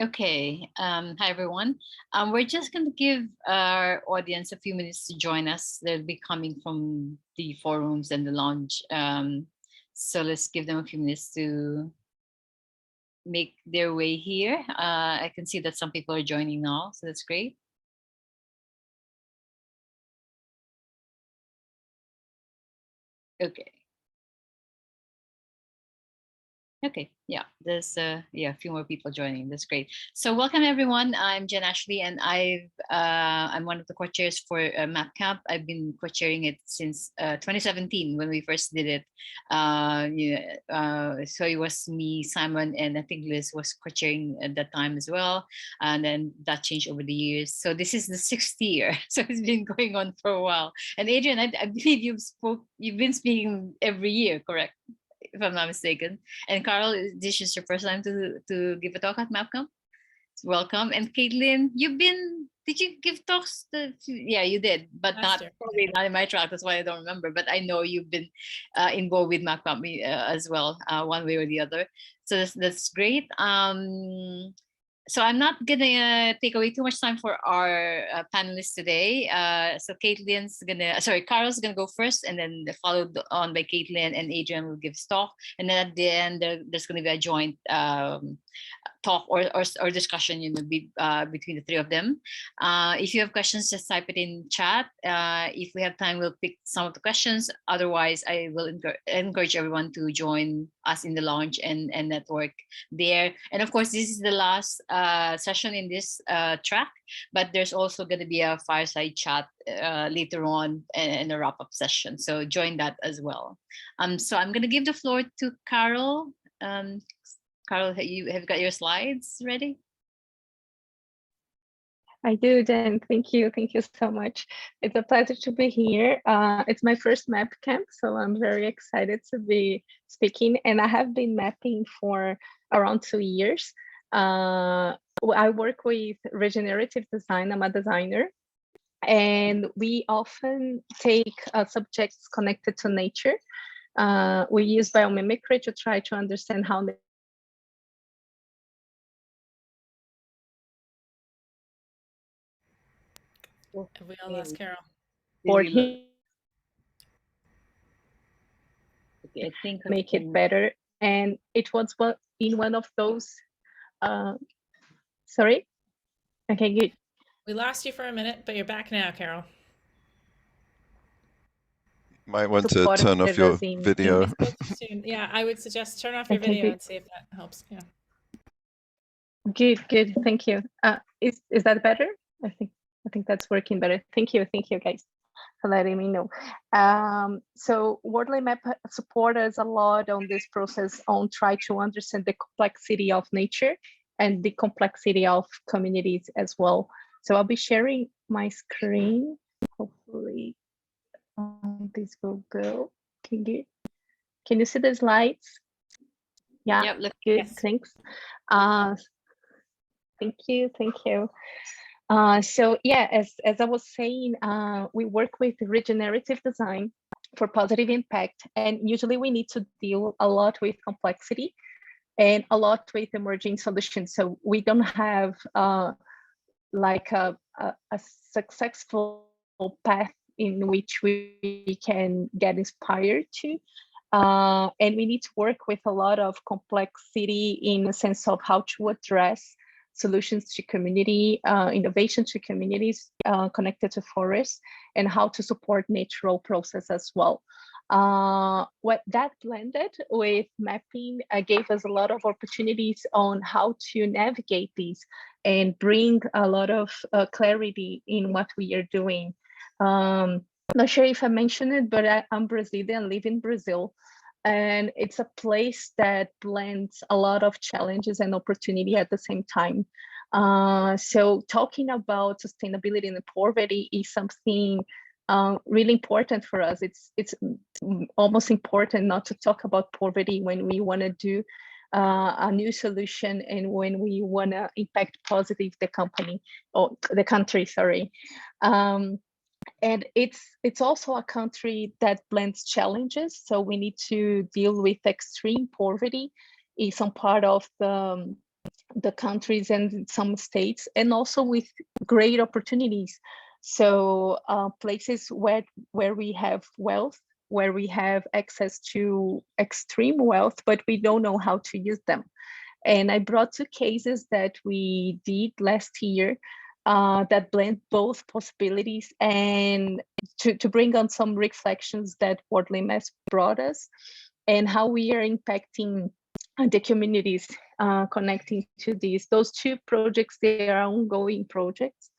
Okay. Hi, everyone. We're just going to give our audience a few minutes to join us. They'll be coming from the forums and the lounge. So let's give them a few minutes to make their way here. I can see that some people are joining now, so that's great. Okay. Okay, yeah, there's a few more people joining. That's great. So welcome everyone. I'm Jen Ashley, and I'm one of the co-chairs for Map Camp. I've been co-chairing it since 2017 when we first did it. So it was me, Simon, and I think Liz was co-chairing at that time as well. And then that changed over the years. So this is the sixth year. So it's been going on for a while. And Adrian, I believe you've been speaking every year, correct? If I'm not mistaken. And Carl, this is your first time to give a talk at MapCom. Welcome. And Caitlin, did you give talks? Yeah, you did, but probably not in my track. That's why I don't remember. But I know you've been involved with MapCom as well, one way or the other. So that's great. So I'm not gonna take away too much time for our panelists today. So Carol's gonna go first, and then followed on by Caitlin, and Adrian will give talk, and then at the end there's gonna be a joint talk or discussion, between the three of them. If you have questions, just type it in chat. If we have time, we'll pick some of the questions. Otherwise, I will encourage everyone to join us in the lounge and network there. And of course, this is the last session in this track, but there's also going to be a fireside chat later on and a wrap-up session. So join that as well. So I'm going to give the floor to Carol. Carol, have you got your slides ready? I do, Jen. Thank you. Thank you so much. It's a pleasure to be here. It's my first map camp, so I'm very excited to be speaking. And I have been mapping for around 2 years. I work with regenerative design. I'm a designer. And we often take subjects connected to nature. We use biomimicry to try to understand how we all lost Carol. Okay, I think make it better. And it was in one of those. Sorry. Okay, good. We lost you for a minute, but you're back now, Carol. Might want to turn off your video. Yeah, I would suggest turn off your video and see if that helps. Yeah. Good. Thank you. Is that better? I think that's working better. Thank you guys for letting me know. So Wardley Map support us a lot on this process on try to understand the complexity of nature and the complexity of communities as well. So I'll be sharing my screen. Hopefully this will go. Can you see the slides? Yeah, yep, look good. Yes. Thanks. Thank you. So yeah, as I was saying, we work with regenerative design for positive impact, and usually we need to deal a lot with complexity and a lot with emerging solutions. So we don't have like a successful path in which we can get inspired to. And we need to work with a lot of complexity in the sense of how to address solutions to community, innovation to communities connected to forests, and how to support natural process as well. What that blended with mapping gave us a lot of opportunities on how to navigate these and bring a lot of clarity in what we are doing. Not sure if I mentioned it, but I'm Brazilian, live in Brazil. And it's a place that blends a lot of challenges and opportunity at the same time. So talking about sustainability and poverty is something really important for us. It's almost important not to talk about poverty when we want to do a new solution and when we want to impact positive the company or the country, sorry. And it's also a country that blends challenges. So we need to deal with extreme poverty in some part of the the countries and some states, and also with great opportunities. So places where we have wealth, where we have access to extreme wealth, but we don't know how to use them. And I brought 2 cases that we did last year that blend both possibilities, and to bring on some reflections that Wardley Mapping brought us, and how we are impacting the communities connecting to these. Those 2 projects, they are ongoing projects.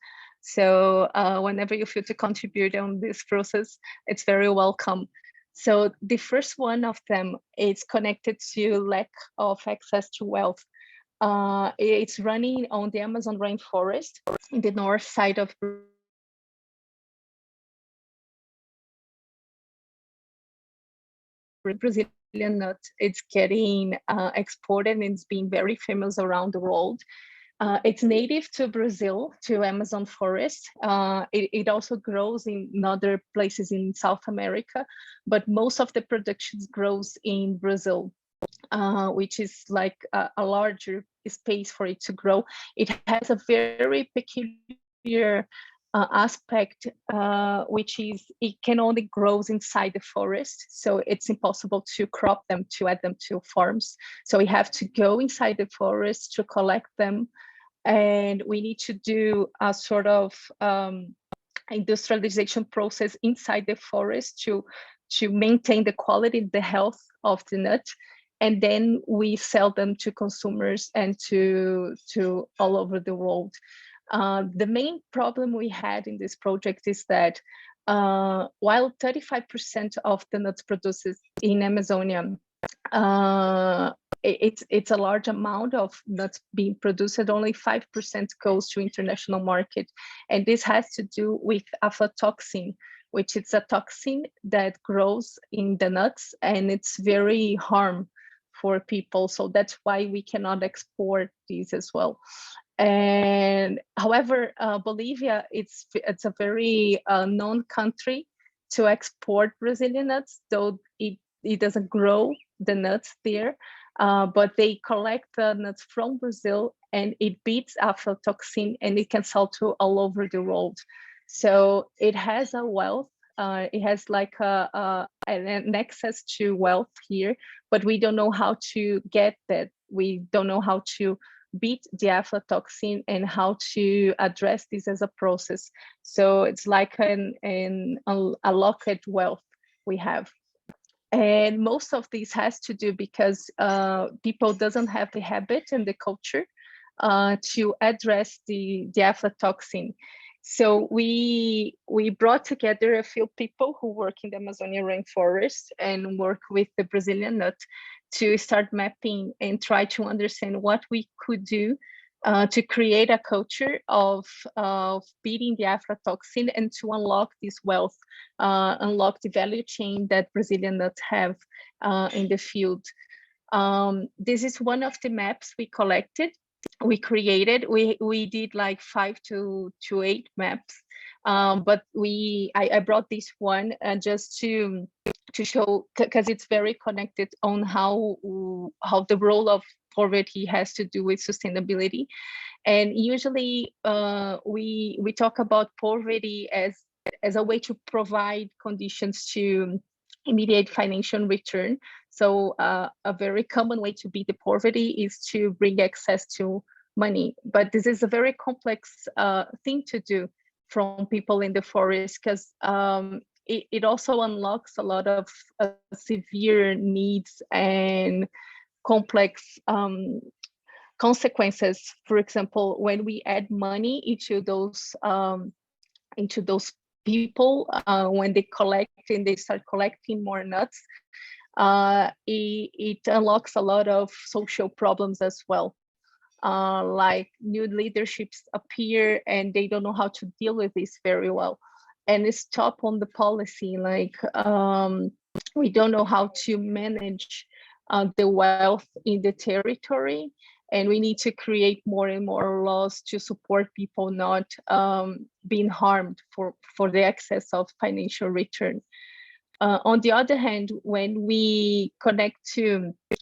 So whenever you feel to contribute on this process, it's very welcome. So the first one of them is connected to lack of access to wealth. It's running on the Amazon rainforest in the north side of Brazilian nut. It's getting exported, and it's being very famous around the world. It's native to Brazil, to Amazon forest. It also grows in other places in South America, but most of the production grows in Brazil, which is like a larger space for it to grow. It has a very peculiar aspect, which is it can only grow inside the forest. So it's impossible to crop them, to add them to farms. So we have to go inside the forest to collect them. And we need to do a sort of industrialization process inside the forest to maintain the quality, the health of the nut. And then we sell them to consumers and to all over the world. The main problem we had in this project is that while 35% of the nuts produced in Amazonia, it's a large amount of nuts being produced, only 5% goes to international market. And this has to do with aflatoxin, which is a toxin that grows in the nuts, and it's very harm for people. So that's why we cannot export these as well. And however, Bolivia, it's a very known country to export Brazilian nuts, though it doesn't grow the nuts there, but they collect the nuts from Brazil, and it beats aflatoxin, and it can sell to all over the world. So it has a wealth. It has like an access to wealth here, but we don't know how to get that. We don't know how to beat the aflatoxin and how to address this as a process. So it's like a locked wealth we have. And most of this has to do because people doesn't have the habit and the culture to address the aflatoxin. So we brought together a few people who work in the Amazonia rainforest and work with the Brazilian nut to start mapping and try to understand what we could do to create a culture of beating the aflatoxin and to unlock this wealth, unlock the value chain that Brazilian nuts have in the field. This is one of the maps we collected. We created, we did like 5 to 8 maps, but I brought this one just to show, because it's very connected on how the role of poverty has to do with sustainability. And usually we talk about poverty as a way to provide conditions to immediate financial return. So a very common way to beat the poverty is to bring access to money. But this is a very complex thing to do from people in the forest, because it also unlocks a lot of severe needs and complex consequences. For example, when we add money into those people, when they collect and they start collecting more nuts, it unlocks a lot of social problems as well. Like new leaderships appear and they don't know how to deal with this very well. And it's top on the policy, like we don't know how to manage the wealth in the territory. And we need to create more and more laws to support people not being harmed for the excess of financial return. On the other hand, when we connect to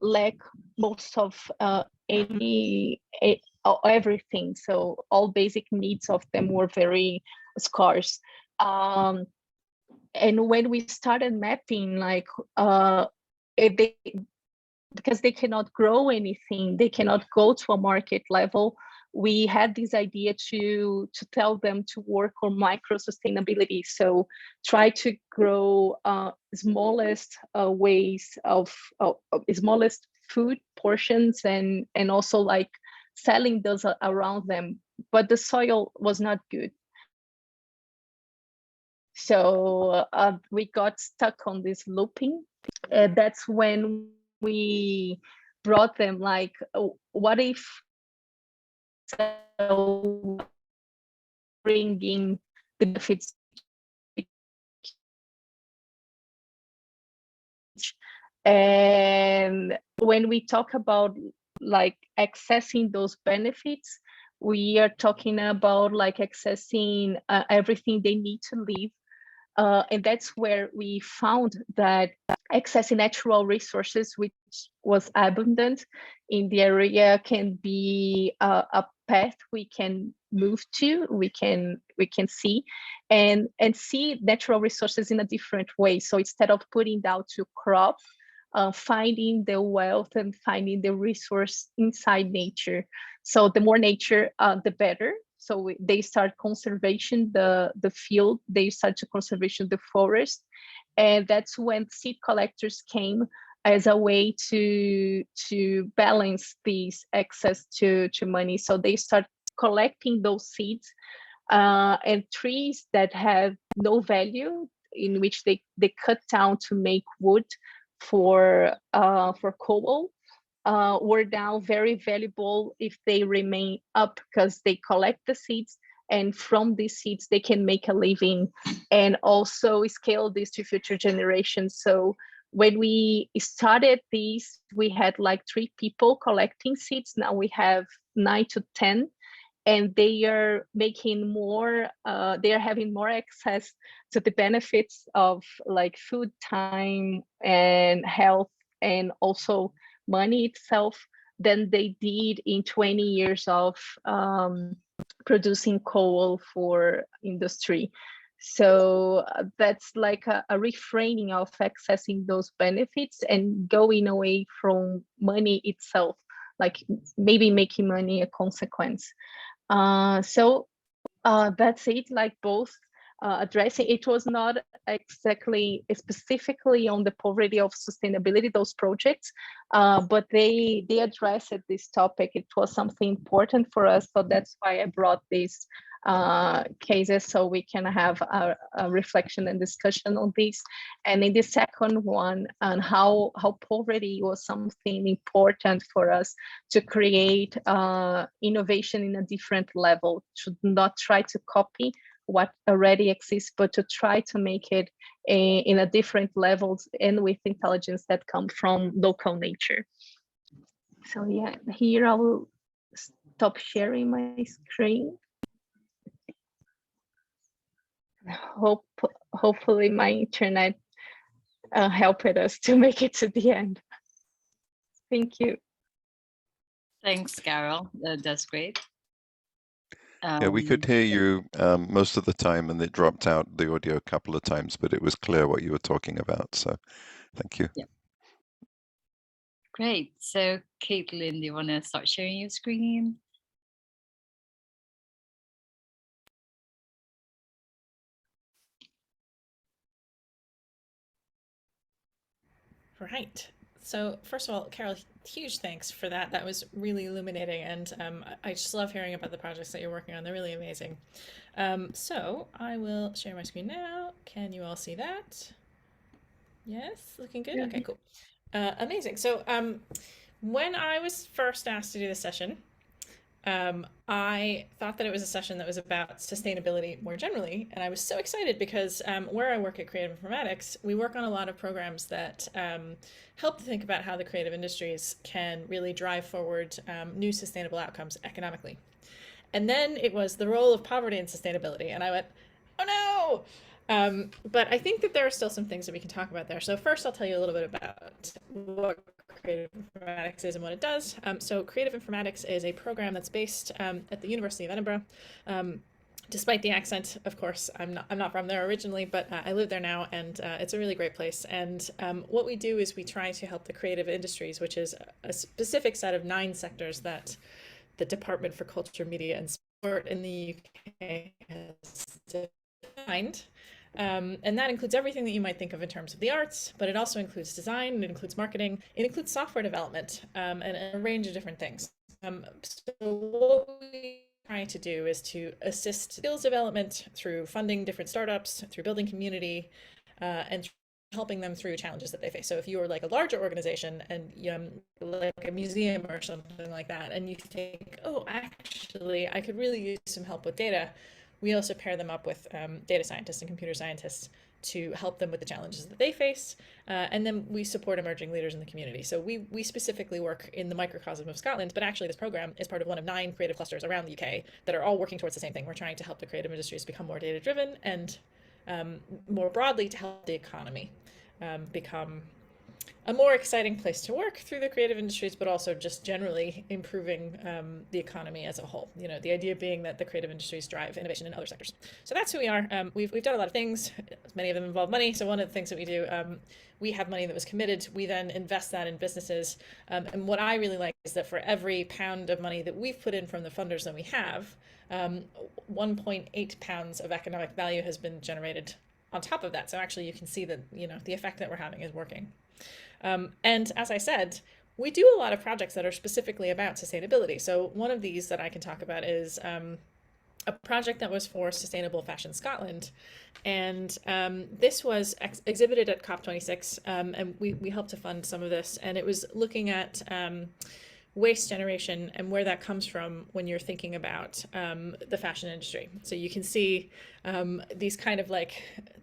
lack most of everything. So all basic needs of them were very scarce. And when we started mapping, like because they cannot grow anything, they cannot go to a market level, we had this idea to tell them to work on micro sustainability. So try to grow smallest ways of smallest food portions, and also like selling those around them. But the soil was not good. So we got stuck on this looping. That's when we brought them like, what if bringing the benefits, and when we talk about like accessing those benefits, we are talking about like accessing everything they need to live. And that's where we found that accessing natural resources, which was abundant in the area, can be a path we can move to, we can see, and see natural resources in a different way. So instead of putting down to crop, finding the wealth and finding the resource inside nature. So the more nature, the better. So they start conservation, the field, they start to conservation the forest. And that's when seed collectors came as a way to balance these access to money. So they start collecting those seeds and trees that have no value, in which they cut down to make wood for coal, were now very valuable if they remain up, because they collect the seeds, and from these seeds they can make a living and also scale this to future generations. So when we started these, we had like 3 people collecting seeds. Now we have 9 to 10, and they are making more, they are having more access to the benefits of like food, time, and health, and also money itself, than they did in 20 years of producing coal for industry. So that's like a reframing of accessing those benefits and going away from money itself, like maybe making money a consequence. So that's it, like both addressing, it was not exactly specifically on the poverty of sustainability, those projects, but they addressed this topic. It was something important for us, so that's why I brought these cases, so we can have a reflection and discussion on this. And in the second one, on how poverty was something important for us to create innovation in a different level, to not try to copy what already exists, but to try to make it in a different levels and with intelligence that come from local nature. So yeah, here I will stop sharing my screen. Hopefully my internet helped us to make it to the end. Thank you. Thanks, Carol. That's great. Yeah, we could hear you most of the time, and it dropped out the audio a couple of times, but it was clear what you were talking about. So thank you. Yeah. Great. So Caitlin, do you want to start sharing your screen? Right. So first of all, Carol, huge thanks for that. That was really illuminating, and I just love hearing about the projects that you're working on. They're really amazing. So I will share my screen now. Can you all see that? Yes, looking good. Okay, cool. Amazing. So when I was first asked to do this session, I thought that it was a session that was about sustainability more generally, and I was so excited because where I work at Creative Informatics, we work on a lot of programs that help to think about how the creative industries can really drive forward new sustainable outcomes economically. And then it was the role of poverty and sustainability, and I went, oh no! But I think that there are still some things that we can talk about there. So first I'll tell you a little bit about what creative informatics is and what it does. So creative informatics is a program that's based at the University of Edinburgh. Despite the accent, of course, I'm not from there originally, but I live there now, and it's a really great place. And what we do is we try to help the creative industries, which is a specific set of 9 sectors that the Department for Culture, Media and Sport in the UK has defined. And that includes everything that you might think of in terms of the arts, but it also includes design, it includes marketing, it includes software development, and a range of different things. So what we trying to do is to assist skills development through funding different startups, through building community, and helping them through challenges that they face. So if you are like a larger organization and like a museum or something like that, and you think, oh, actually, I could really use some help with data, we also pair them up with data scientists and computer scientists to help them with the challenges that they face. And then we support emerging leaders in the community. So we specifically work in the microcosm of Scotland, but actually this program is part of one of 9 creative clusters around the UK that are all working towards the same thing. We're trying to help the creative industries become more data-driven and more broadly to help the economy become a more exciting place to work through the creative industries, but also just generally improving the economy as a whole. You know, the idea being that the creative industries drive innovation in other sectors. So that's who we are. We've done a lot of things. Many of them involve money. So one of the things that we do, we have money that was committed. We then invest that in businesses. And what I really like is that for every pound of money that we've put in from the funders that we have, 1.8 pounds of economic value has been generated on top of that. So actually you can see that, you know, the effect that we're having is working. And as I said, we do a lot of projects that are specifically about sustainability. So one of these that I can talk about is a project that was for Sustainable Fashion Scotland. And this was exhibited at COP26, and we helped to fund some of this. And it was looking at waste generation and where that comes from when you're thinking about the fashion industry. So you can see these kind of like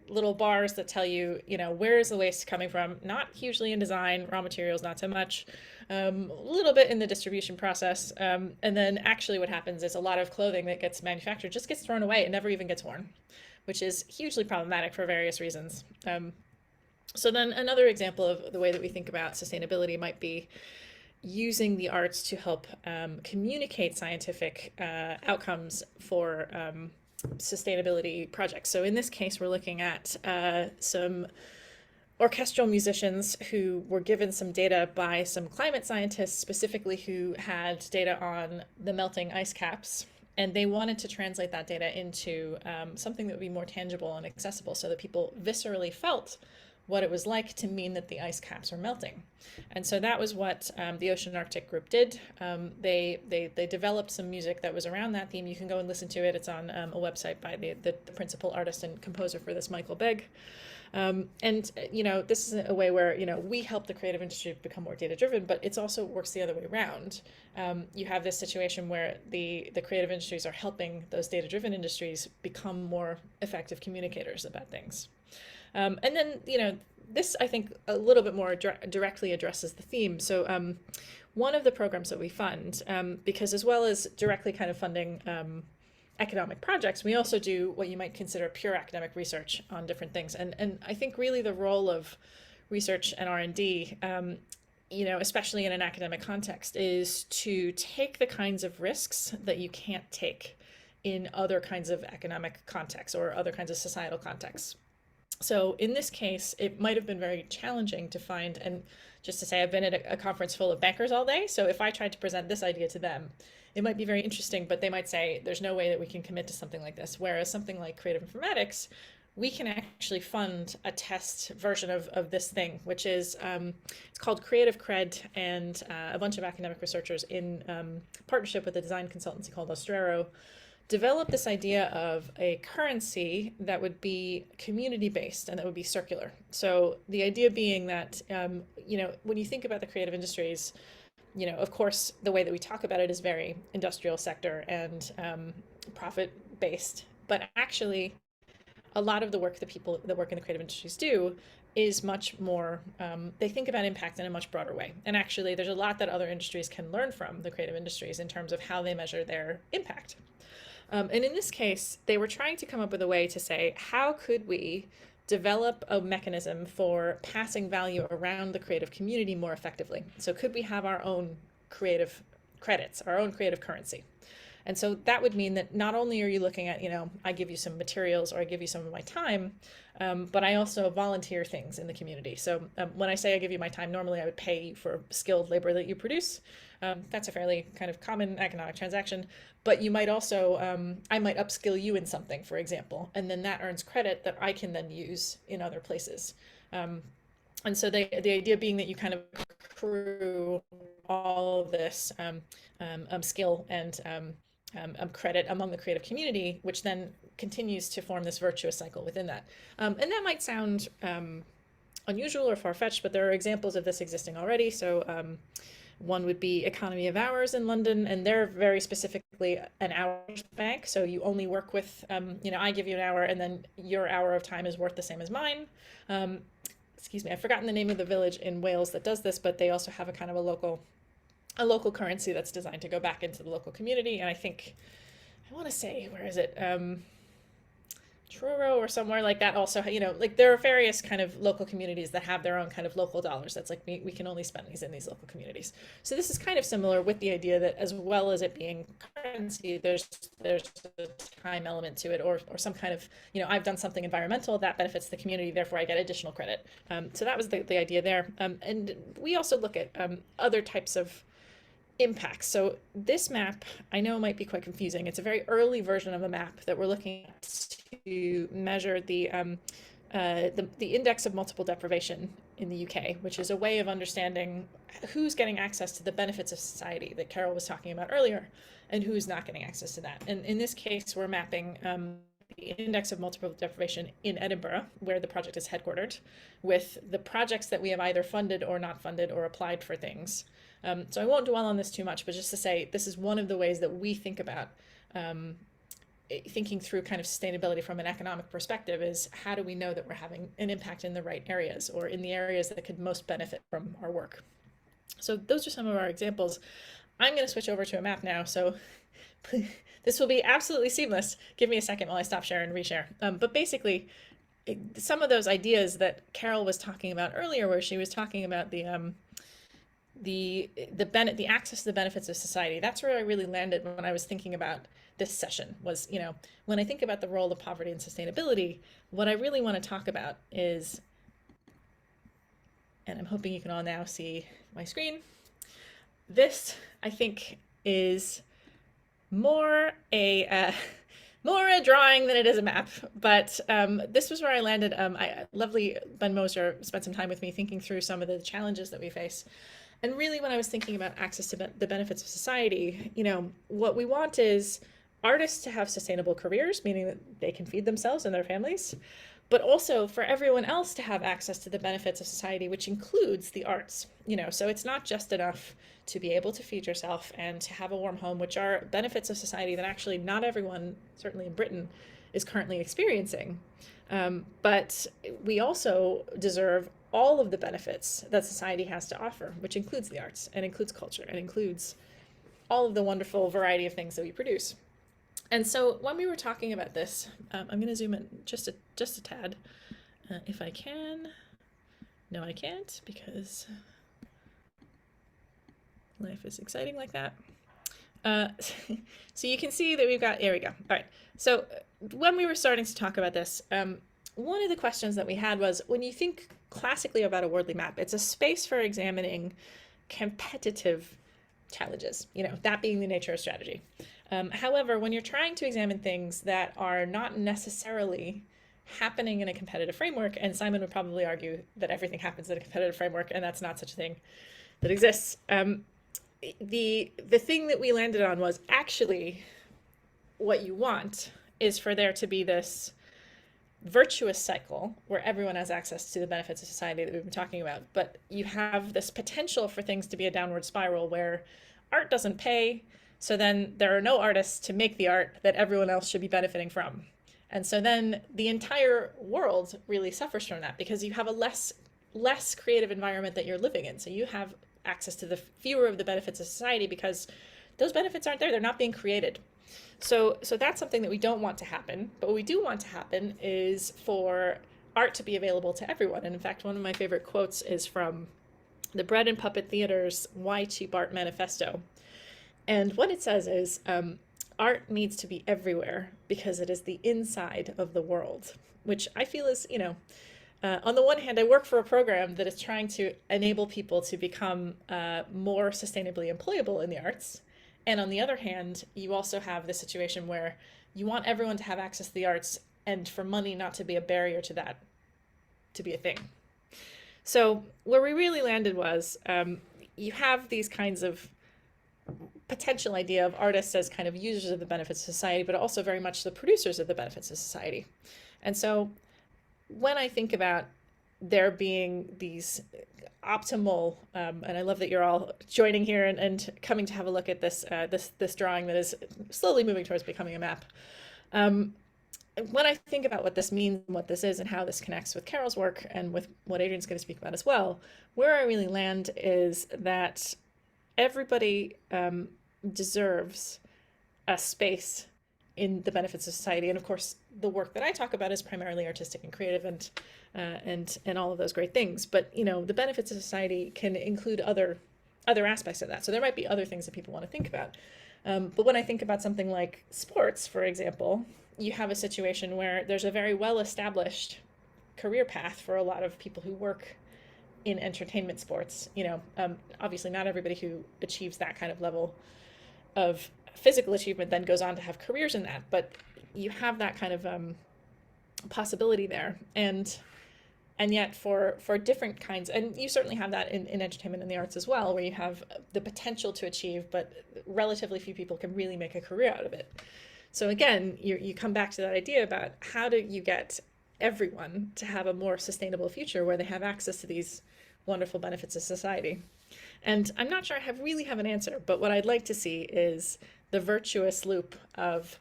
little bars that tell you, you know, where is the waste coming from? Not hugely in design, raw materials, not so much, a little bit in the distribution process. And then actually what happens is a lot of clothing that gets manufactured just gets thrown away and never even gets worn, which is hugely problematic for various reasons. So then another example of the way that we think about sustainability might be using the arts to help communicate scientific outcomes for sustainability projects. So in this case, we're looking at some orchestral musicians who were given some data by some climate scientists, specifically who had data on the melting ice caps. And they wanted to translate that data into something that would be more tangible and accessible so that people viscerally felt what it was like to mean that the ice caps were melting. And so that was what the Ocean Arctic group did. They developed some music that was around that theme. You can go and listen to it. It's on a website by the principal artist and composer for this, Michael Begg. And, you know, this is a way where, you know, we help the creative industry become more data-driven, but it's also works the other way around. You have this situation where the creative industries are helping those data-driven industries become more effective communicators about things. And then, you know, this, I think, a little bit more directly addresses the theme. So one of the programs that we fund, because as well as directly kind of funding economic projects, we also do what you might consider pure academic research on different things. And I think really the role of research and R&D, you know, especially in an academic context, is to take the kinds of risks that you can't take in other kinds of economic contexts or other kinds of societal contexts. So in this case, it might have been very challenging to find, and just to say, I've been at a conference full of bankers all day. So if I tried to present this idea to them, it might be very interesting, but they might say, there's no way that we can commit to something like this. Whereas something like creative informatics, we can actually fund a test version of this thing, which is, it's called Creative Cred, and a bunch of academic researchers in partnership with a design consultancy called Ostrero developed this idea of a currency that would be community-based and that would be circular. So the idea being that, you know, when you think about the creative industries, you know, of course, the way that we talk about it is very industrial sector and profit-based, but actually a lot of the work that people that work in the creative industries do is much more, they think about impact in a much broader way. And actually, there's a lot that other industries can learn from the creative industries in terms of how they measure their impact. And in this case, they were trying to come up with a way to say, how could we develop a mechanism for passing value around the creative community more effectively. So could we have our own creative credits, our own creative currency? And so that would mean that not only are you looking at, I give you some materials or I give you some of my time, but I also volunteer things in the community. So when I say I give you my time, normally I would pay you for skilled labor that you produce. That's a fairly kind of common economic transaction. But you might also, I might upskill you in something, for example, and then that earns credit that I can then use in other places. And so the idea being that you kind of accrue all of this skill and credit among the creative community, which then continues to form this virtuous cycle within that. And that might sound unusual or far-fetched, but there are examples of this existing already. So one would be Economy of Hours in London, and they're very specifically an hours bank. So you only work with, I give you an hour and then your hour of time is worth the same as mine. Excuse me, I've forgotten the name of the village in Wales that does this, but they also have a kind of a local currency that's designed to go back into the local community. And I want to say, where is it? Truro or somewhere like that also, like there are various kind of local communities that have their own kind of local dollars. That's like, we can only spend these in these local communities. So this is kind of similar with the idea that as well as it being currency, there's a time element to it or some kind of, I've done something environmental that benefits the community, therefore I get additional credit. So that was the idea there. And we also look at other types of impacts. So this map, I know might be quite confusing. It's a very early version of a map that we're looking at to measure the index of multiple deprivation in the UK, which is a way of understanding who's getting access to the benefits of society that Carol was talking about earlier, and who's not getting access to that. And in this case, we're mapping the index of multiple deprivation in Edinburgh, where the project is headquartered, with the projects that we have either funded or not funded or applied for things. So I won't dwell on this too much, but just to say, this is one of the ways that we think about thinking through kind of sustainability from an economic perspective is how do we know that we're having an impact in the right areas or in the areas that could most benefit from our work. So those are some of our examples. I'm going to switch over to a map now. So this will be absolutely seamless. Give me a second while I stop share and reshare. But basically, some of those ideas that Carol was talking about earlier, where she was talking about the access to the benefits of society, that's where I really landed when I was thinking about this session was, when I think about the role of poverty and sustainability, what I really want to talk about is, and I'm hoping you can all now see my screen. This, I think, is more a drawing than it is a map, but this was where I landed. Lovely Ben Moser spent some time with me thinking through some of the challenges that we face. And really, when I was thinking about access to the benefits of society, what we want is artists to have sustainable careers, meaning that they can feed themselves and their families, but also for everyone else to have access to the benefits of society, which includes the arts. So it's not just enough to be able to feed yourself and to have a warm home, which are benefits of society that actually not everyone, certainly in Britain, is currently experiencing. But we also deserve all of the benefits that society has to offer, which includes the arts and includes culture and includes all of the wonderful variety of things that we produce. And so when we were talking about this, I'm going to zoom in just a tad, if I can. No, I can't, because life is exciting like that. So you can see that we've got, there we go. All right. So when we were starting to talk about this, one of the questions that we had was, when you think classically about a Wardley map, it's a space for examining competitive challenges, that being the nature of strategy. However, when you're trying to examine things that are not necessarily happening in a competitive framework, and Simon would probably argue that everything happens in a competitive framework, and that's not such a thing that exists. The thing that we landed on was actually what you want is for there to be this virtuous cycle where everyone has access to the benefits of society that we've been talking about, but you have this potential for things to be a downward spiral where art doesn't pay, so then there are no artists to make the art that everyone else should be benefiting from. And so then the entire world really suffers from that because you have a less creative environment that you're living in. So you have access to the fewer of the benefits of society because those benefits aren't there, they're not being created. So that's something that we don't want to happen, but what we do want to happen is for art to be available to everyone. And in fact, one of my favorite quotes is from the Bread and Puppet Theater's Why Cheap Art Manifesto. And what it says is, art needs to be everywhere because it is the inside of the world, which I feel is, on the one hand, I work for a program that is trying to enable people to become more sustainably employable in the arts. And on the other hand, you also have the situation where you want everyone to have access to the arts and for money not to be a barrier to that, to be a thing. So where we really landed was you have these kinds of potential idea of artists as kind of users of the benefits of society, but also very much the producers of the benefits of society. And so when I think about there being these optimal, and I love that you're all joining here and coming to have a look at this this drawing that is slowly moving towards becoming a map. When I think about what this means and what this is and how this connects with Carol's work and with what Adrian's going to speak about as well, where I really land is that everybody deserves a space in the benefits of society. And of course, the work that I talk about is primarily artistic and creative and all of those great things. But, the benefits of society can include other aspects of that. So there might be other things that people want to think about. But when I think about something like sports, for example, you have a situation where there's a very well-established career path for a lot of people who work in entertainment sports. Obviously not everybody who achieves that kind of level of physical achievement then goes on to have careers in that, but you have that kind of possibility there. And yet for different kinds, and you certainly have that in entertainment and the arts as well, where you have the potential to achieve, but relatively few people can really make a career out of it. So again, you come back to that idea about how do you get everyone to have a more sustainable future where they have access to these wonderful benefits of society. And I'm not sure I really have an answer, but what I'd like to see is the virtuous loop of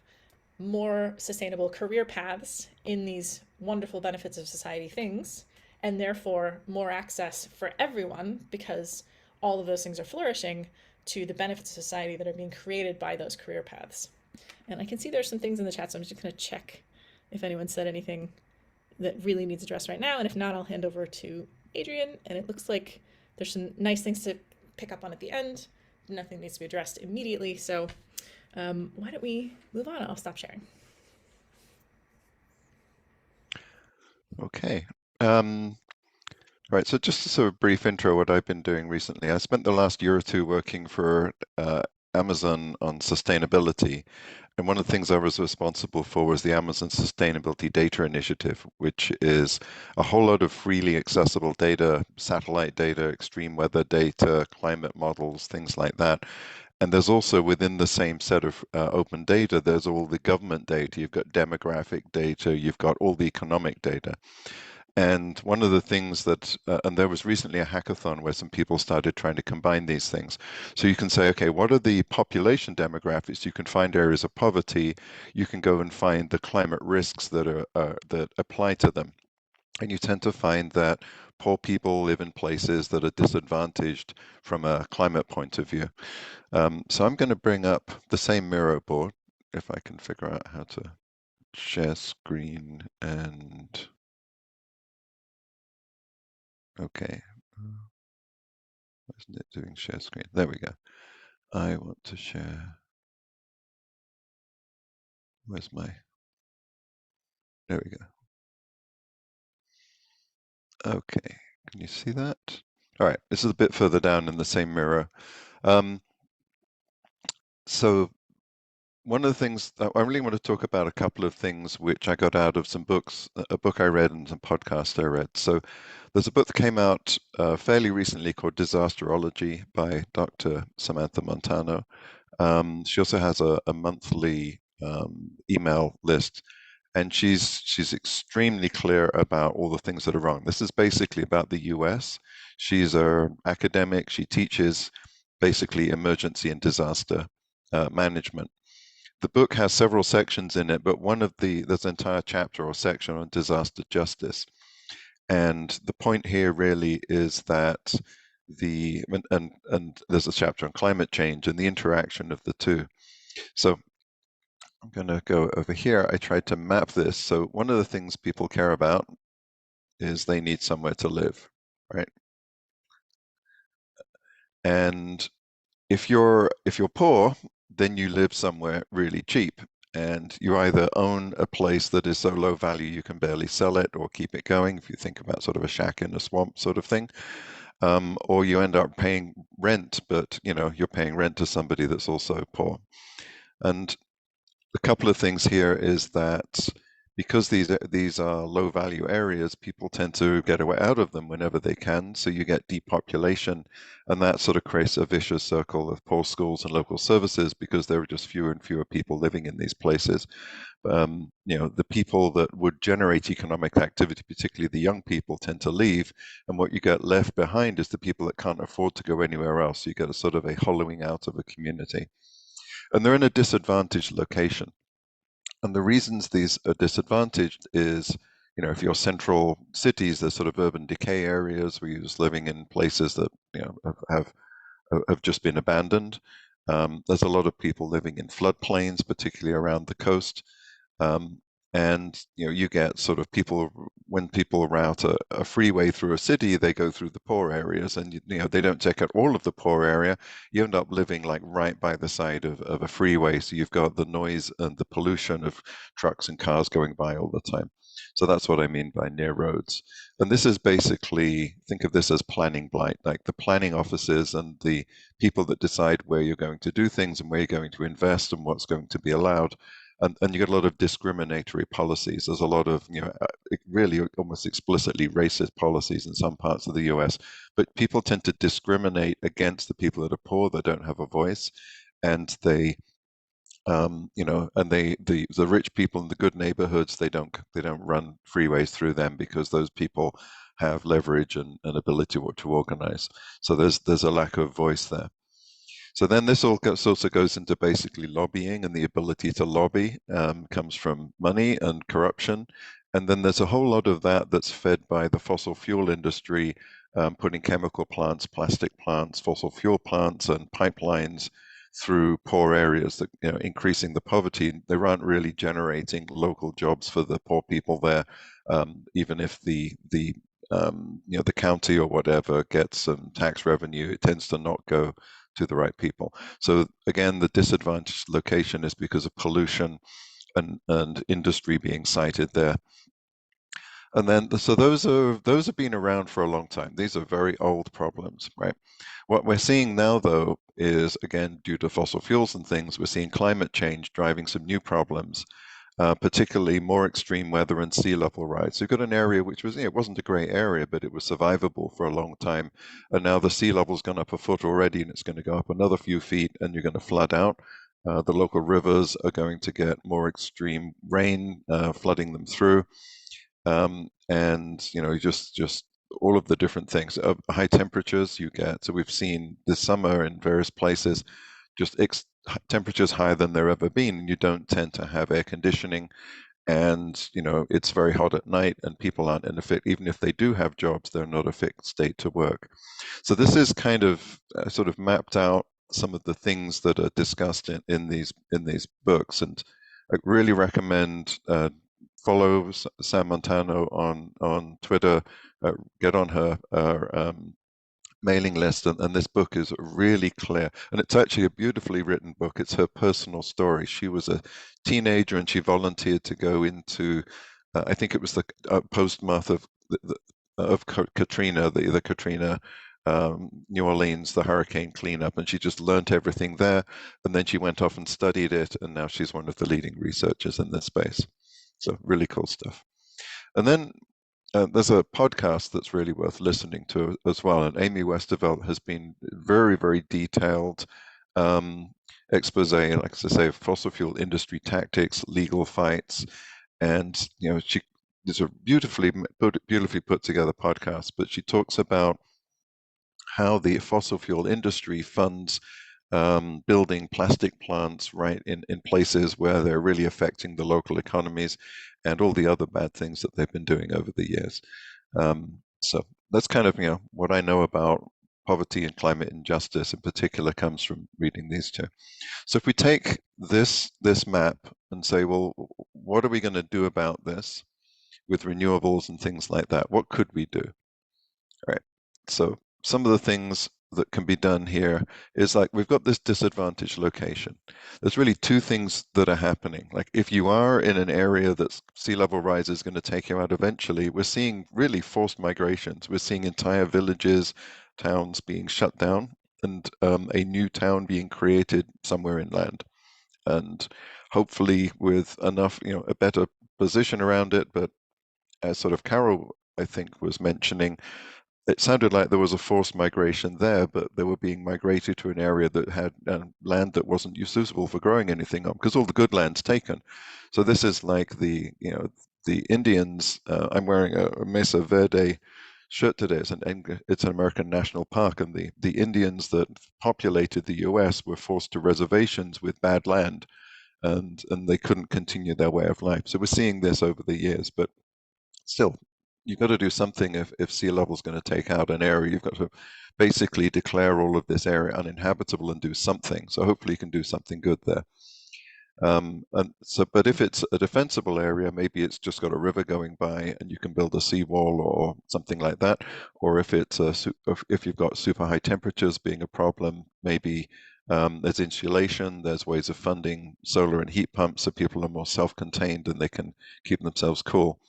more sustainable career paths in these wonderful benefits of society things, and therefore more access for everyone, because all of those things are flourishing, to the benefits of society that are being created by those career paths. And I can see there's some things in the chat, so I'm just going to check if anyone said anything that really needs addressed right now. And if not, I'll hand over to Adrian. And it looks like there's some nice things to pick up on at the end. Nothing needs to be addressed immediately. So why don't we move on? I'll stop sharing. Okay. Right, so just a sort of brief intro what I've been doing recently. I spent the last year or two working for Amazon on sustainability. And one of the things I was responsible for was the Amazon Sustainability Data Initiative, which is a whole lot of freely accessible data, satellite data, extreme weather data, climate models, things like that. And there's also within the same set of open data, there's all the government data. You've got demographic data, you've got all the economic data. And one of the things that, and there was recently a hackathon where some people started trying to combine these things. So you can say, okay, what are the population demographics? You can find areas of poverty. You can go and find the climate risks that that apply to them. And you tend to find that poor people live in places that are disadvantaged from a climate point of view. So I'm going to bring up the same Miro board, if I can figure out how to share screen and... Okay, why isn't it doing share screen? There we go. I want to share. Where's my? There we go. Okay, can you see that? All right, this is a bit further down in the same Miro. So one of the things I really want to talk about a couple of things which I got out of some books, a book I read and some podcasts I read. So there's a book that came out fairly recently called Disasterology by Dr. Samantha Montano. She also has a monthly email list, and she's extremely clear about all the things that are wrong. This is basically about the US. She's an academic. She teaches basically emergency and disaster management. The book has several sections in it, but there's an entire chapter or section on disaster justice. And the point here really is that and there's a chapter on climate change and the interaction of the two. So I'm going to go over here. I tried to map this. So one of the things people care about is they need somewhere to live, right? And if you're poor, then you live somewhere really cheap, and you either own a place that is so low value you can barely sell it or keep it going, if you think about sort of a shack in a swamp sort of thing, or you end up paying rent, but you're paying rent to somebody that's also poor. And a couple of things here is that because these are low value areas, people tend to get away out of them whenever they can. So you get depopulation, and that sort of creates a vicious circle of poor schools and local services because there are just fewer and fewer people living in these places. The people that would generate economic activity, particularly the young people, tend to leave, and what you get left behind is the people that can't afford to go anywhere else. So you get a sort of a hollowing out of a community. And they're in a disadvantaged location. And the reasons these are disadvantaged is, if you're central cities, there's sort of urban decay areas where you're just living in places that have just been abandoned. There's a lot of people living in floodplains, particularly around the coast. And you get sort of people, when people route a freeway through a city, they go through the poor areas, and they don't check out all of the poor area. You end up living like right by the side of a freeway, so you've got the noise and the pollution of trucks and cars going by all the time. So that's what I mean by near roads. And this is basically, think of this as planning blight, like the planning offices and the people that decide where you're going to do things and where you're going to invest and what's going to be allowed. And you get a lot of discriminatory policies. There's a lot of, really almost explicitly racist policies in some parts of the US, but people tend to discriminate against the people that are poor, that don't have a voice, and they, and the rich people in the good neighborhoods, they don't run freeways through them because those people have leverage and ability to organize. So there's a lack of voice there. So then this also goes into basically lobbying, and the ability to lobby comes from money and corruption. And then there's a whole lot of that that's fed by the fossil fuel industry, putting chemical plants, plastic plants, fossil fuel plants, and pipelines through poor areas, that increasing the poverty. They aren't really generating local jobs for the poor people there, even if the county or whatever gets some tax revenue, it tends to not go to the right people. So again, the disadvantaged location is because of pollution and industry being sited there. And then, so those have been around for a long time. These are very old problems, right? What we're seeing now, though, is, again, due to fossil fuels and things, we're seeing climate change driving some new problems, particularly more extreme weather and sea level rise. So you've got an area which was, it wasn't a great area, but it was survivable for a long time. And now the sea level's gone up a foot already, and it's going to go up another few feet, and you're going to flood out. The local rivers are going to get more extreme rain, flooding them through. And just all of the different things. High temperatures you get. So we've seen this summer in various places just temperatures higher than there ever been, and you don't tend to have air conditioning, and it's very hot at night, and people aren't in a fit. Even if they do have jobs, they're not a fit state to work. So this is kind of sort of mapped out some of the things that are discussed in these books, and I really recommend follow Sam Montano on Twitter, get on her mailing list, and this book is really clear, and it's actually a beautifully written book. It's her personal story. She was a teenager and she volunteered to go into I think it was the post-month of Katrina, the Katrina New Orleans, the hurricane cleanup, and she just learned everything there, and then she went off and studied it, and now she's one of the leading researchers in this space. So really cool stuff. And then there's a podcast that's really worth listening to as well. And Amy Westervelt has been very, very detailed expose, like I say, fossil fuel industry tactics, legal fights, and she is a beautifully put together podcast. But she talks about how the fossil fuel industry funds building plastic plants right in places where they're really affecting the local economies, and all the other bad things that they've been doing over the years. So that's kind of what I know about poverty and climate injustice in particular comes from reading these two. So if we take this map and say, well, what are we going to do about this? with renewables and things like that. What could we do? Right. So some of the things that can be done here is like we've got this disadvantaged location. There's really two things that are happening. Like if you are in an area that sea level rise is going to take you out eventually, we're seeing really forced migrations. We're seeing entire villages, towns being shut down, and a new town being created somewhere inland. And hopefully with enough, a better position around it. But as sort of Carol, I think, was mentioning, it sounded like there was a forced migration there, but they were being migrated to an area that had land that wasn't suitable for growing anything on, because all the good land's taken. So this is like the Indians. I'm wearing a Mesa Verde shirt today. It's an American national park, and the Indians that populated the U.S. were forced to reservations with bad land, and they couldn't continue their way of life. So we're seeing this over the years, but still, you've got to do something if sea level is going to take out an area. You've got to basically declare all of this area uninhabitable and do something. So hopefully you can do something good there. But if it's a defensible area, maybe it's just got a river going by and you can build a seawall or something like that. Or if if you've got super high temperatures being a problem, maybe there's insulation, there's ways of funding solar and heat pumps so people are more self-contained and they can keep themselves cool.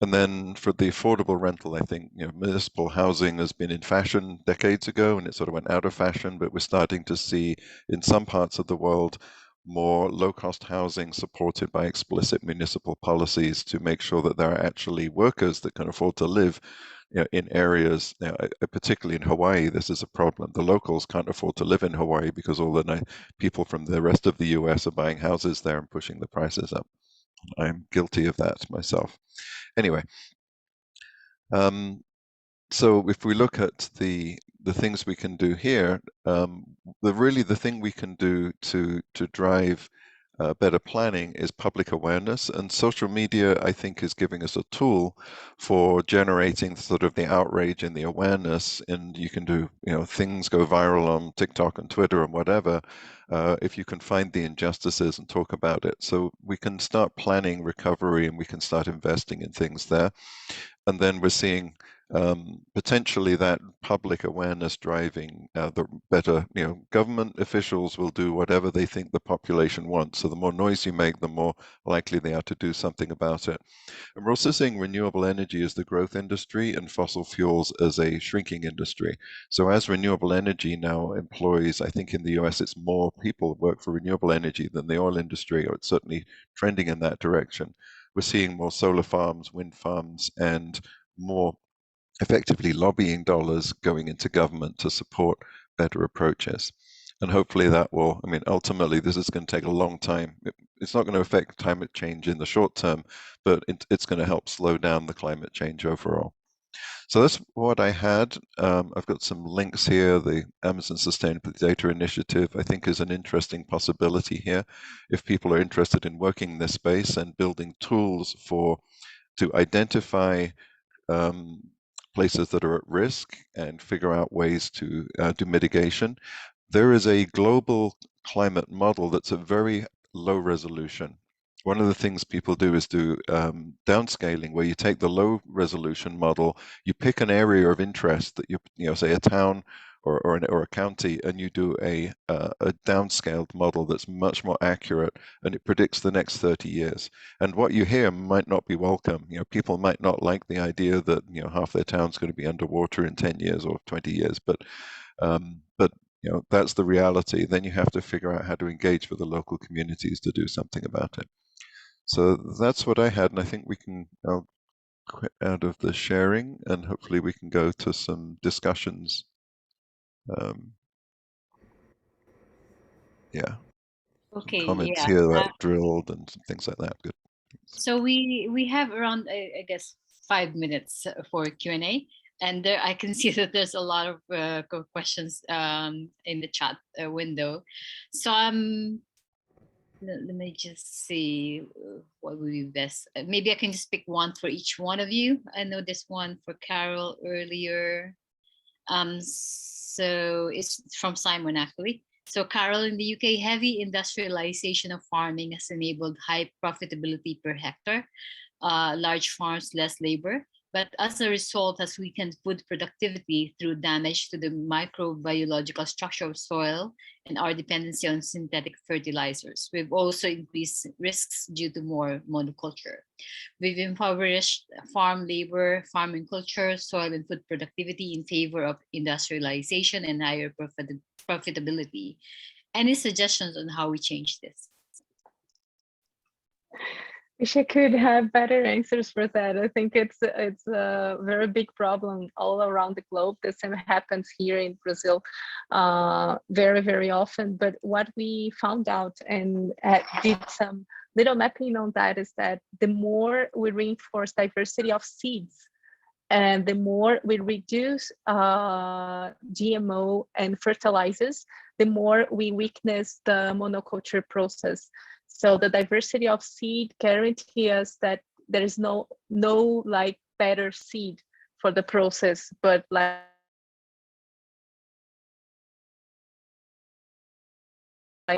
And then for the affordable rental, I think municipal housing has been in fashion decades ago, and it sort of went out of fashion. But we're starting to see in some parts of the world more low-cost housing supported by explicit municipal policies to make sure that there are actually workers that can afford to live in areas. Particularly in Hawaii, this is a problem. The locals can't afford to live in Hawaii because all the people from the rest of the U.S. are buying houses there and pushing the prices up. I'm guilty of that myself. Anyway, so if we look at the things we can do here, the thing we can do to drive better planning is public awareness, and social media, I think, is giving us a tool for generating sort of the outrage and the awareness. And you can do, things go viral on TikTok and Twitter and whatever, if you can find the injustices and talk about it. So we can start planning recovery and we can start investing in things there. And then we're seeing potentially that public awareness driving the better, government officials will do whatever they think the population wants. So the more noise you make, the more likely they are to do something about it. And we're also seeing renewable energy as the growth industry and fossil fuels as a shrinking industry. So as renewable energy now employs, I think in the US, it's more people work for renewable energy than the oil industry, or it's certainly trending in that direction. We're seeing more solar farms, wind farms, and more effectively lobbying dollars going into government to support better approaches. And hopefully that will, ultimately this is going to take a long time. It's not going to affect climate change in the short term, but it's going to help slow down the climate change overall. So that's what I had. I've got some links here. The Amazon Sustainable Data Initiative, I think, is an interesting possibility here. If people are interested in working in this space and building tools to identify places that are at risk and figure out ways to do mitigation. There is a global climate model that's a very low resolution. One of the things people do is do downscaling, where you take the low resolution model, you pick an area of interest that say a town or a county, and you do a downscaled model that's much more accurate, and it predicts the next 30 years. And what you hear might not be welcome. People might not like the idea that half their town's going to be underwater in 10 years or 20 years, but that's the reality. Then you have to figure out how to engage with the local communities to do something about it. So that's what I had, and I think I'll quit out of the sharing, and hopefully we can go to some discussions. Yeah. Okay, Comments yeah. here about drilled and some things like that. Good. So we have around I guess 5 minutes for Q&A, and there I can see that there's a lot of questions in the chat window. So let me just see what would be best. Maybe I can just pick one for each one of you. I know this one for Carol earlier. So it's from Simon actually. So Carol, in the UK, heavy industrialization of farming has enabled high profitability per hectare, large farms, less labor. But as a result, has weakened food productivity through damage to the microbiological structure of soil and our dependency on synthetic fertilizers. We've also increased risks due to more monoculture. We've impoverished farm labor, farming culture, soil and food productivity in favor of industrialization and higher profitability. Any suggestions on how we change this? Wish I could have better answers for that. I think it's a very big problem all around the globe. The same happens here in Brazil very, very often. But what we found out and did some little mapping on that is that the more we reinforce diversity of seeds and the more we reduce GMO and fertilizers, the more we weakness the monoculture process. So the diversity of seed guarantee us that there is no like better seed for the process, but like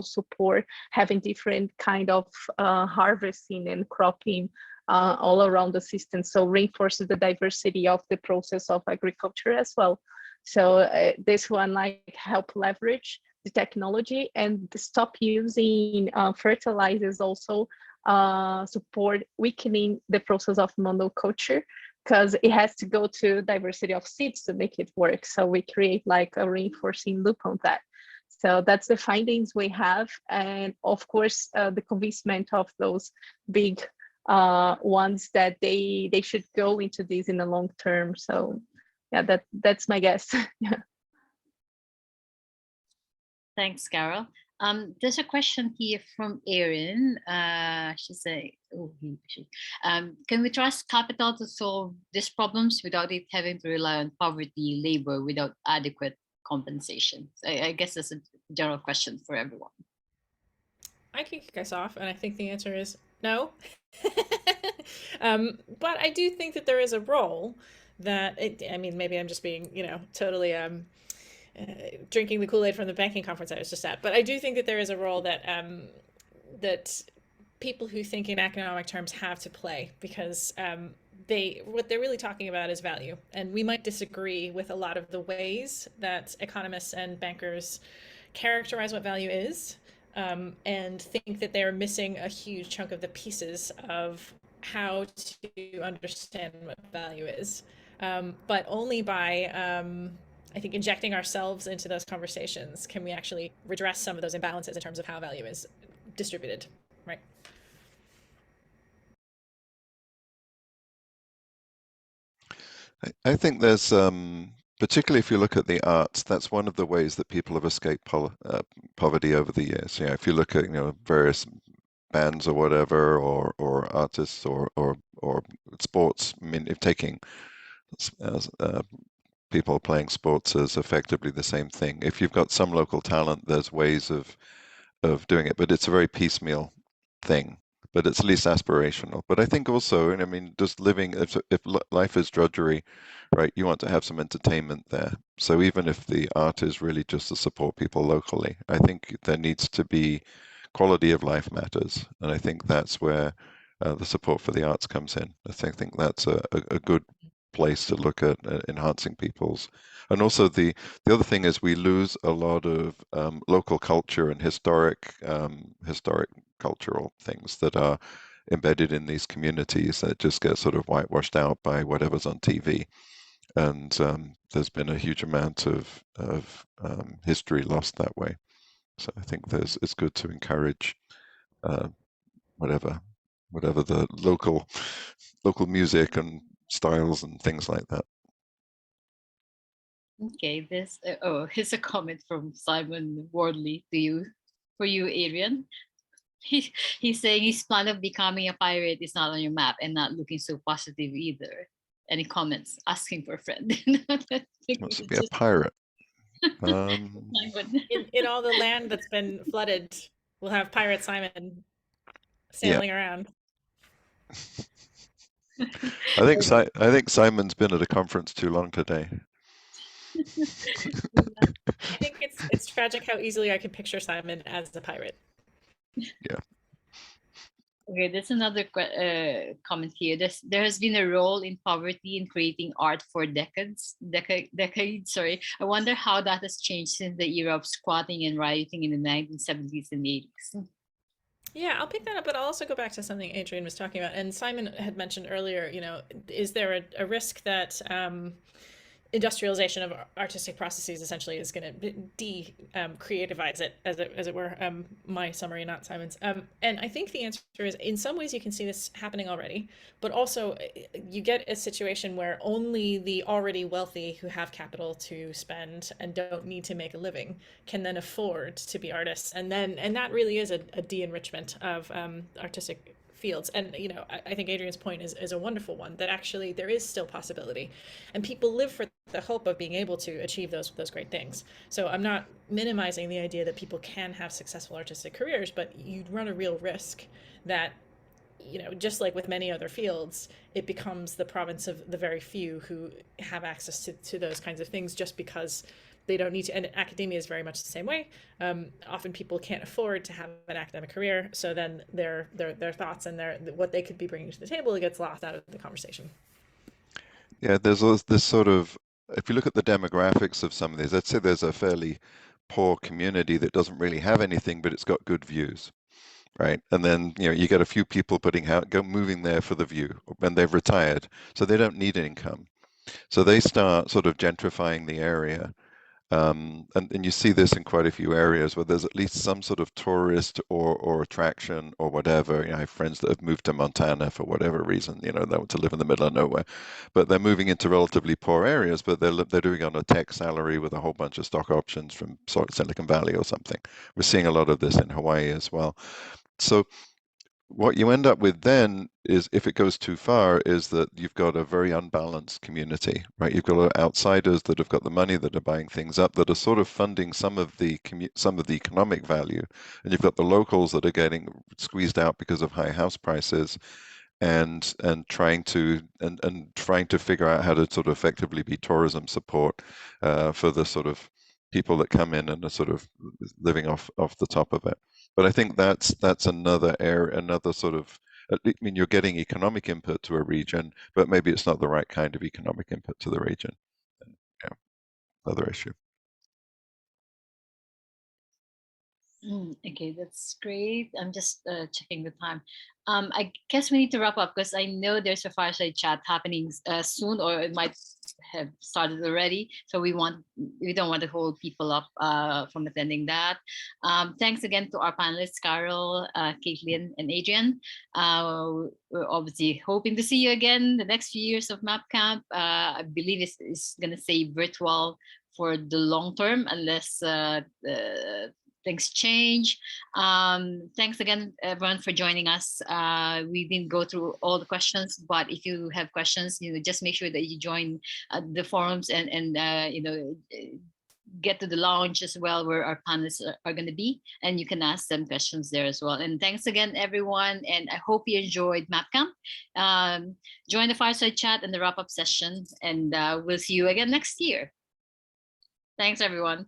support having different kind of harvesting and cropping all around the system. So reinforces the diversity of the process of agriculture as well. So this one like help leverage the technology and stop using fertilizers also support weakening the process of monoculture because it has to go to diversity of seeds to make it work. So we create like a reinforcing loop on that. So that's the findings we have. And of course, the convincement of those big ones that they should go into this in the long term. So yeah, that's my guess. Yeah. Thanks, Carol. There's a question here from Erin. She said, can we trust capital to solve these problems without it having to rely on poverty, labor without adequate compensation? I guess that's a general question for everyone. I can kick us off, and I think the answer is no. But I do think that there is a role that, I mean, maybe I'm just being, totally drinking the Kool-Aid from the banking conference I was just at. But I do think that there is a role that that people who think in economic terms have to play, because what they're really talking about is value. And we might disagree with a lot of the ways that economists and bankers characterize what value is, and think that they're missing a huge chunk of the pieces of how to understand what value is. But only by I think injecting ourselves into those conversations can we actually redress some of those imbalances in terms of how value is distributed, right? I think there's, particularly if you look at the arts, that's one of the ways that people have escaped poverty over the years. If you look at various bands or whatever, or artists or sports. I mean, if taking people playing sports as effectively the same thing. If you've got some local talent, there's ways of doing it, but it's a very piecemeal thing. But it's at least aspirational. But I think also, and I mean, just living, if life is drudgery, right, you want to have some entertainment there. So even if the art is really just to support people locally, I think there needs to be quality of life matters. And I think that's where the support for the arts comes in. I think that's a good place to look at enhancing people's. And also the other thing is we lose a lot of local culture and historic cultural things that are embedded in these communities that just get sort of whitewashed out by whatever's on TV. And there's been a huge amount of history lost that way. So I think it's good to encourage whatever the local music and styles and things like that. Okay, here's a comment from Simon Wardley for you, Adrian. He's saying his plan of becoming a pirate is not on your map and not looking so positive either. Any comments? Asking for a friend. Wants to be a pirate. In all the land that's been flooded, we'll have Pirate Simon sailing around. I think Simon's been at a conference too long today. I think it's tragic how easily I can picture Simon as a pirate. Yeah. Okay, there's another comment here. There has been a role in poverty in creating art for decades. Sorry, I wonder how that has changed since the era of squatting and rioting in the 1970s and 80s. Yeah, I'll pick that up, but I'll also go back to something Adrian was talking about. And Simon had mentioned earlier, is there a risk that industrialization of artistic processes essentially is going to creativize it, as it were. My summary, not Simon's. And I think the answer is, in some ways, you can see this happening already, but also you get a situation where only the already wealthy who have capital to spend and don't need to make a living can then afford to be artists, and that really is a de-enrichment of artistic fields. And I think Adrian's point is a wonderful one, that actually there is still possibility, and people live for the hope of being able to achieve those great things. So I'm not minimizing the idea that people can have successful artistic careers, but you'd run a real risk that, just like with many other fields, it becomes the province of the very few who have access to those kinds of things, just because they don't need to. And academia is very much the same way. Often people can't afford to have an academic career, so then their thoughts and what they could be bringing to the table gets lost out of the conversation. Yeah, there's this sort of, if you look at the demographics of some of these, let's say there's a fairly poor community that doesn't really have anything, but it's got good views, right? And then you get a few people moving there for the view when they've retired, so they don't need an income. So they start sort of gentrifying the area. And you see this in quite a few areas where there's at least some sort of tourist or attraction or whatever. I have friends that have moved to Montana for whatever reason. They want to live in the middle of nowhere, but they're moving into relatively poor areas, but they're doing it on a tech salary with a whole bunch of stock options from sort of Silicon Valley or something. We're seeing a lot of this in Hawaii as well. So what you end up with then is, if it goes too far, is that you've got a very unbalanced community, right? You've got outsiders that have got the money, that are buying things up, that are sort of funding some of the economic value, and you've got the locals that are getting squeezed out because of high house prices, and trying to figure out how to sort of effectively be tourism support for the sort of people that come in and are sort of living off the top of it. But I think that's another area, another sort of, I mean, you're getting economic input to a region, but maybe it's not the right kind of economic input to the region. Yeah, other issue. Okay, that's great. I'm just checking the time. I guess we need to wrap up, because I know there's a fireside chat happening soon, or it might have started already. So we don't want to hold people up from attending that. Thanks again to our panelists, Carol, Caitlin, and Adrian. We're obviously hoping to see you again the next few years of MapCamp. I believe it's going to stay virtual for the long term, unless things change. Thanks again, everyone, for joining us. We didn't go through all the questions, but if you have questions, just make sure that you join the forums and get to the lounge as well, where our panelists are going to be, and you can ask them questions there as well. And thanks again, everyone, and I hope you enjoyed MapCamp. Join the fireside chat and the wrap-up session, and we'll see you again next year. Thanks, everyone.